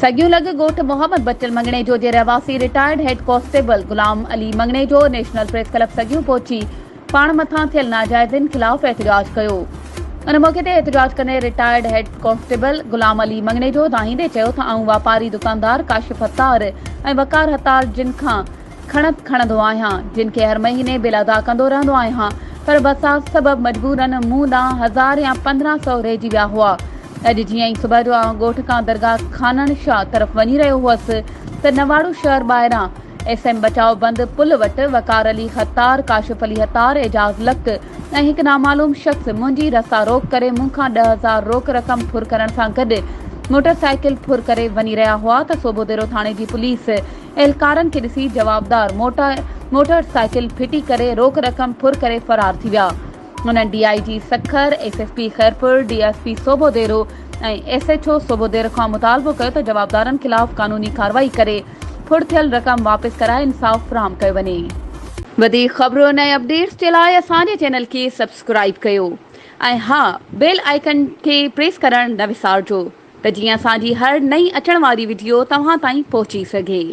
सगियो लग ॻोठ मोहम्मद बचल मंगणे जो जे रहवासी रिटायर्ड हेड कांस्टेबल गुलाम अली मंगणे जो नेशनल प्रेस क्लब सगियो पहुची पाण मथां थियल नाजाइज़नि ख़िलाफ़ एहतजाज कयो। उन मौक़े ते एहतजाज कंदे रिटायर्ड हेड कांस्टेबल गुलाम अली मंगणे जो दाहींदे चयो त आऊं वापारी दुकानदार काशिफ हत्तार ऐं वकार हत्तार जिन खां खणंदो आहियां, जिन खे हर महीने बिल अदा कंदो रहंदो आहियां, पर बरसात सबबि मजबूरन मूं ॾांहुं 1000 या 1500 रहिजी विया हुआ। अॼु जीअं ई सुबुह जो ॻोठ खां दरगाह खानन शाह तरफ़ वञी रहियो हुअसि त नवाड़ू शहर ॿाहिरां SM बचाव बंद पुल वटि वकार अली हत्तार, काशिफ अली हत्तार, एजाज़ लख ऐं हिकु नामालूम शख़्स मुंहिंजी रस्ता रोक करे मूंखां 10,000 रोक रक़म फुर करण सां गॾु मोटरसाइकिल फुर करे वञी रहिया हुआ त सोबोदेरो थाणे जी पुलिस एहलकारनि खे ॾिसी जवाबदार मोटरसाइकिल फिटी करे रोक रक़म फुर करे फरार थी विया। हुननि DIG Sukkur, SSP Khairpur, DSP सोबोदेरो ऐं SHO सोबोदेरो खां मुतालबो कयो त जवाबदारनि ख़िलाफ़ कानूनी कार्रवाई करे फुर थियल रक़म वापसि कराए इंसाफ़ फ़राहम कयो वञे। वधीक ख़बरुनि ऐं अपडेट्स जे लाइ असांजे चैनल खे सब्सक्राइब कयो ऐं हा, बेल आइकन खे प्रेस करणु न विसारिजो त जीअं असांजी हर नई अचण वारी वीडियो तव्हां ताईं पहुची सघे।